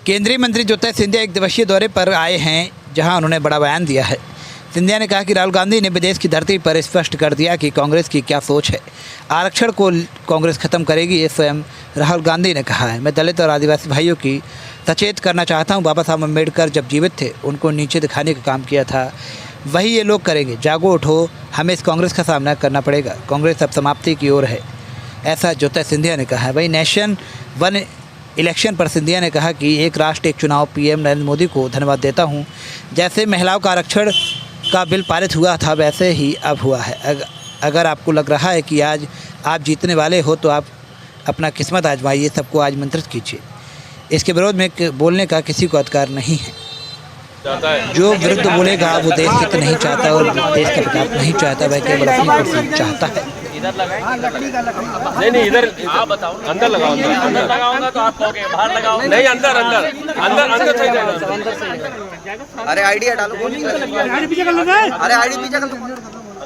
केंद्रीय मंत्री ज्योतिरादित्य सिंधिया एक दिवसीय दौरे पर आए हैं, जहां उन्होंने बड़ा बयान दिया है। सिंधिया ने कहा कि राहुल गांधी ने विदेश की धरती पर स्पष्ट कर दिया कि कांग्रेस की क्या सोच है। आरक्षण को कांग्रेस खत्म करेगी, ये स्वयं राहुल गांधी ने कहा है। मैं दलित और आदिवासी भाइयों की सचेत करना चाहता हूँ। बाबा साहब अम्बेडकर जब जीवित थे, उनको नीचे दिखाने का काम किया था, वही ये लोग करेंगे। जागो, उठो, हमें इस कांग्रेस का सामना करना पड़ेगा। कांग्रेस अब समाप्ति की ओर है, ऐसा ज्योतिरादित्य सिंधिया ने कहा है। वही नेशन वन इलेक्शन पर सिंधिया ने कहा कि एक राष्ट्र एक चुनाव, पीएम नरेंद्र मोदी को धन्यवाद देता हूं। जैसे महिलाओं का आरक्षण का बिल पारित हुआ था, वैसे ही अब हुआ है। अगर आपको लग रहा है कि आज आप जीतने वाले हो, तो आप अपना किस्मत आजमाइए, सबको आज मंत्रित कीजिए। इसके विरोध में बोलने का किसी को अधिकार नहीं है। जो विरुद्ध बोलेगा वो देश हित नहीं चाहता और देश का विकास नहीं चाहता, वह केवल अपनी कुर्सी चाहता है। नहीं इधर आप बताओ, अंदर लगाओ, अंदर लगाऊंगा तो आप कहोगे बाहर लगाओ। नहीं अंदर अंदर अंदर अंदर सही जाएगा। अरे आईडी डालो, अरे पीछे कर लो, अरे आईडी पीछे कर लो।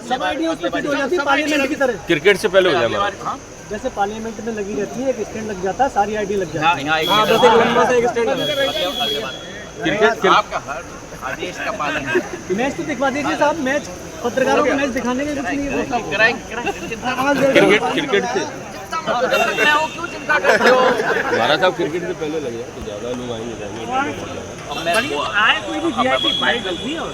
सब आईडी उस पे फिट हो जाती है पार्लियामेंट की तरह। क्रिकेट से पहले हो जाए जैसे पार्लियामेंट में लगी रहती है, एक स्टैंड लग जाता है, सारी आईडी लग जाती है। हां बस एक लंबा सा एक स्टैंड क्रिकेट आपका हर आदेश का पालन है। मैच तो दिखवा दीजिए साहब, मैच पत्रकारों को मैच दिखाने का कुछ नहीं है। क्रिकेट से हमारा साहब क्रिकेट से पहले लगे तो ज़्यादा लोग आएंगे। आए कोई भी वीआईपी बाइक जल्दी और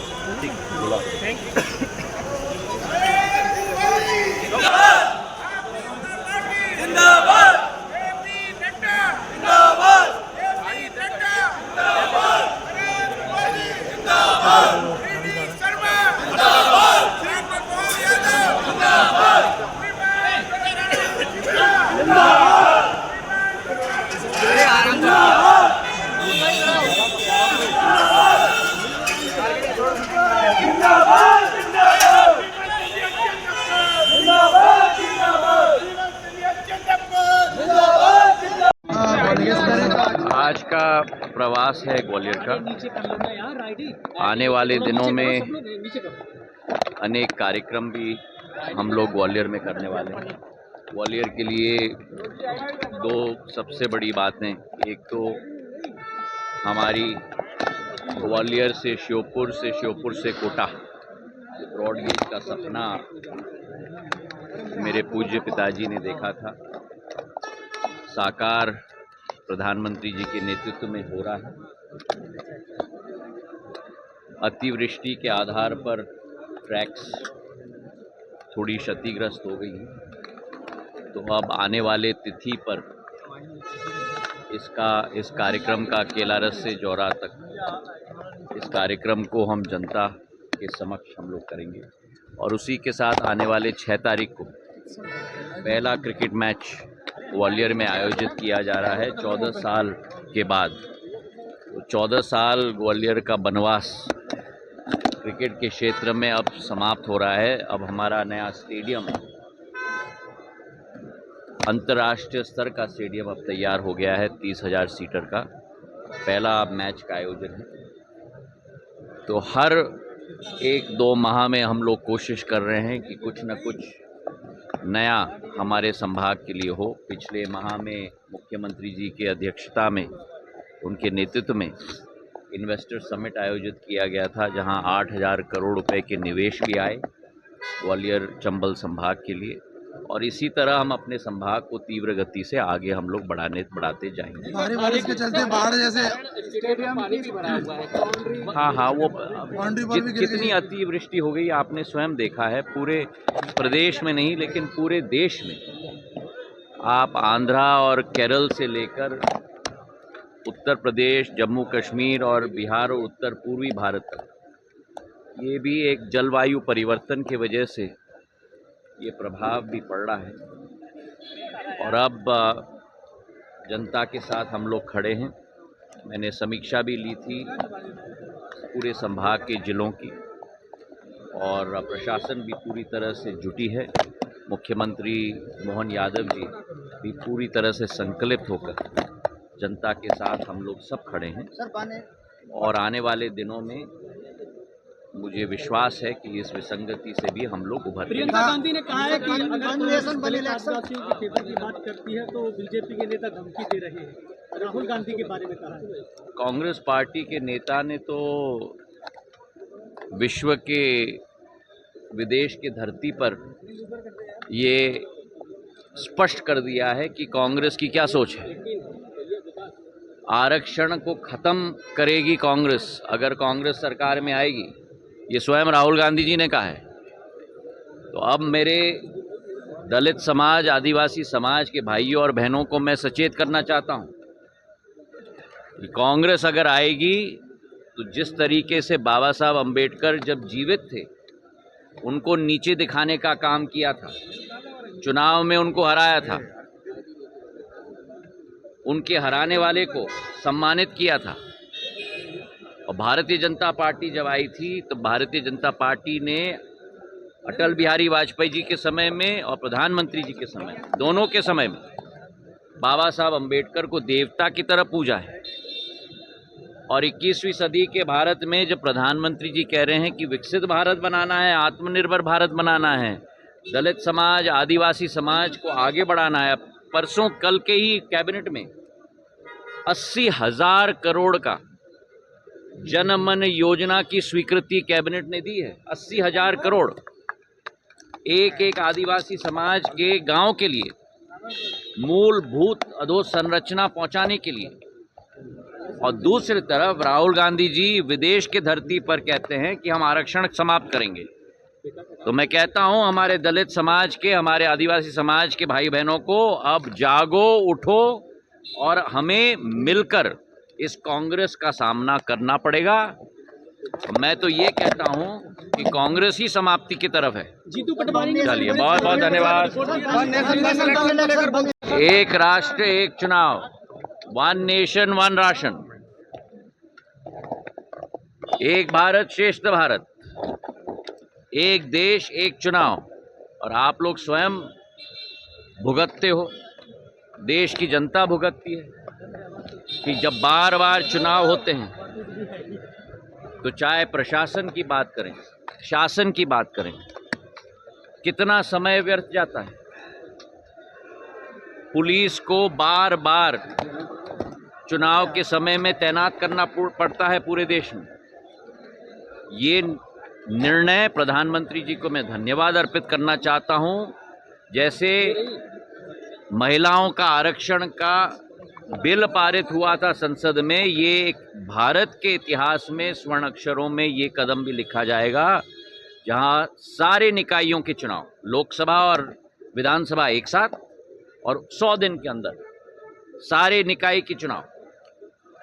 आज का प्रवास है ग्वालियर का। आने वाले दिनों में अनेक कार्यक्रम भी हम लोग ग्वालियर में करने वाले हैं। ग्वालियर के लिए दो सबसे बड़ी बातें, एक तो हमारी ग्वालियर से श्योपुर से कोटा ब्रॉड गेज का सपना मेरे पूज्य पिताजी ने देखा था, साकार प्रधानमंत्री जी के नेतृत्व में हो रहा है। अतिवृष्टि के आधार पर ट्रैक्स थोड़ी क्षतिग्रस्त हो गई हैं, तो अब आने वाले तिथि पर इस कार्यक्रम का केलारस से जौरा तक इस कार्यक्रम को हम जनता के समक्ष हम लोग करेंगे। और उसी के साथ आने वाले 6 तारीख को पहला क्रिकेट मैच ग्वालियर में आयोजित किया जा रहा है 14 साल के बाद। तो 14 साल ग्वालियर का बनवास क्रिकेट के क्षेत्र में अब समाप्त हो रहा है। अब हमारा नया स्टेडियम, अंतर्राष्ट्रीय स्तर का स्टेडियम अब तैयार हो गया है, 30,000 सीटर का पहला मैच का आयोजन है। तो हर 1-2 माह में हम लोग कोशिश कर रहे हैं कि कुछ न कुछ नया हमारे संभाग के लिए हो। पिछले माह में मुख्यमंत्री जी की अध्यक्षता में, उनके नेतृत्व में इन्वेस्टर समिट आयोजित किया गया था, जहां 8,000 करोड़ रुपए के निवेश भी आए ग्वालियर चंबल संभाग के लिए। और इसी तरह हम अपने संभाग को तीव्र गति से आगे हम लोग बढ़ाते जाएंगे। भारी बारिश के चलते बाढ़ जैसे हाँ वो जितनी अतिवृष्टि हो गई आपने स्वयं देखा है, पूरे प्रदेश में नहीं लेकिन पूरे देश में। आप आंध्रा और केरल से लेकर उत्तर प्रदेश, जम्मू कश्मीर और बिहार और उत्तर पूर्वी भारत तक, ये भी एक जलवायु परिवर्तन की वजह से ये प्रभाव भी पड़ रहा है। और अब जनता के साथ हम लोग खड़े हैं। मैंने समीक्षा भी ली थी पूरे संभाग के जिलों की, और प्रशासन भी पूरी तरह से जुटी है। मुख्यमंत्री मोहन यादव जी भी पूरी तरह से संकल्पित होकर जनता के साथ हम लोग सब खड़े हैं। और आने वाले दिनों में मुझे विश्वास है कि इस विसंगति से भी हम लोग उभर। प्रियंका गांधी ने कहा है कि अगर कांग्रेस दलित आदिवासियों के क्षेत्र की बात करती है तो बीजेपी के नेता धमकी दे रहे हैं। राहुल गांधी के बारे में कहा है। कांग्रेस पार्टी के नेता ने तो विश्व के विदेश की धरती पर ये स्पष्ट कर दिया है कि कांग्रेस की क्या सोच है। आरक्षण को ख़त्म करेगी कांग्रेस अगर कांग्रेस सरकार में आएगी, ये स्वयं राहुल गांधी जी ने कहा है। तो अब मेरे दलित समाज, आदिवासी समाज के भाइयों और बहनों को मैं सचेत करना चाहता हूँ कि कांग्रेस अगर आएगी तो जिस तरीके से बाबा साहब अम्बेडकर जब जीवित थे उनको नीचे दिखाने का काम किया था, चुनाव में उनको हराया था, उनके हराने वाले को सम्मानित किया था। और भारतीय जनता पार्टी जब आई थी तो भारतीय जनता पार्टी ने अटल बिहारी वाजपेयी जी के समय में और प्रधानमंत्री जी के समय, दोनों के समय में बाबा साहब अम्बेडकर को देवता की तरह पूजा है। और 21वीं सदी के भारत में जब प्रधानमंत्री जी कह रहे हैं कि विकसित भारत बनाना है, आत्मनिर्भर भारत बनाना है, दलित समाज, आदिवासी समाज को आगे बढ़ाना है। परसों कल के ही कैबिनेट में 80,000 करोड़ का जनमन योजना की स्वीकृति कैबिनेट ने दी है। 80,000 करोड़ एक एक आदिवासी समाज के गांव के लिए मूलभूत अधोसंरचना पहुंचाने के लिए। और दूसरी तरफ राहुल गांधी जी विदेश के धरती पर कहते हैं कि हम आरक्षण समाप्त करेंगे। तो मैं कहता हूं हमारे दलित समाज के, हमारे आदिवासी समाज के भाई बहनों को, अब जागो, उठो और हमें मिलकर इस कांग्रेस का सामना करना पड़ेगा। मैं तो ये कहता हूं कि कांग्रेस ही समाप्ति की तरफ है। चलिए, बहुत बहुत धन्यवाद। एक राष्ट्र एक चुनाव, वन नेशन वन राशन, एक भारत श्रेष्ठ भारत, एक देश एक चुनाव। और आप लोग स्वयं भुगतते हो, देश की जनता भुगतती है कि जब बार बार चुनाव होते हैं तो चाहे प्रशासन की बात करें, शासन की बात करें, कितना समय व्यर्थ जाता है। पुलिस को बार बार चुनाव के समय में तैनात करना पड़ता है पूरे देश में। ये निर्णय प्रधानमंत्री जी को मैं धन्यवाद अर्पित करना चाहता हूं। जैसे महिलाओं का आरक्षण का बिल पारित हुआ था संसद में, ये भारत के इतिहास में स्वर्ण अक्षरों में ये कदम भी लिखा जाएगा जहां सारे निकायों के चुनाव, लोकसभा और विधानसभा एक साथ, और 100 दिन के अंदर सारे निकाय के चुनाव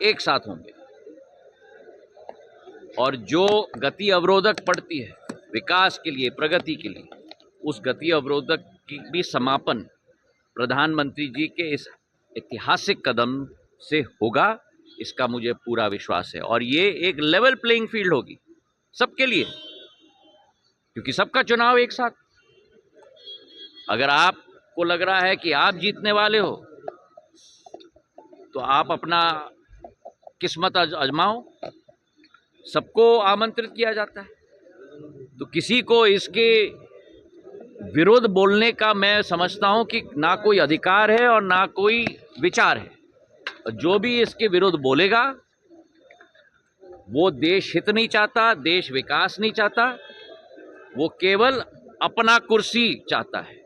एक साथ होंगे। और जो गति अवरोधक पड़ती है विकास के लिए, प्रगति के लिए, उस गति अवरोधक की भी समापन प्रधानमंत्री जी के इस ऐतिहासिक कदम से होगा, इसका मुझे पूरा विश्वास है। और ये एक लेवल प्लेइंग फील्ड होगी सबके लिए, क्योंकि सबका चुनाव एक साथ। अगर आपको लग रहा है कि आप जीतने वाले हो तो आप अपना किस्मत आजमाओ। सबको आमंत्रित किया जाता है, तो किसी को इसके विरोध बोलने का मैं समझता हूं कि ना कोई अधिकार है और ना कोई विचार है। जो भी इसके विरोध बोलेगा वो देश हित नहीं चाहता, देश विकास नहीं चाहता, वो केवल अपना कुर्सी चाहता है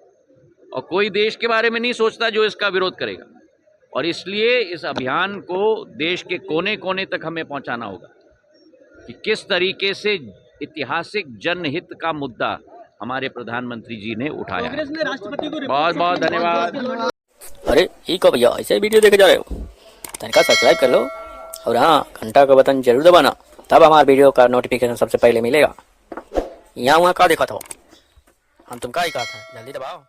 और कोई देश के बारे में नहीं सोचता जो इसका विरोध करेगा। और इसलिए इस अभियान को देश के कोने कोने तक हमें पहुंचाना होगा कि किस तरीके से ऐतिहासिक जनहित का मुद्दा हमारे प्रधानमंत्री जी ने उठाया। बहुत बहुत धन्यवाद। अरे ये को भैया ऐसे वीडियो देखे जा रहे हो, तनिका सब्सक्राइब कर लो और हाँ घंटा का बटन जरूर दबाना, तब हमारे वीडियो का नोटिफिकेशन सबसे पहले मिलेगा। यहाँ वहाँ का देखा था हम, तुम का ही कहा था, जल्दी दबाओ।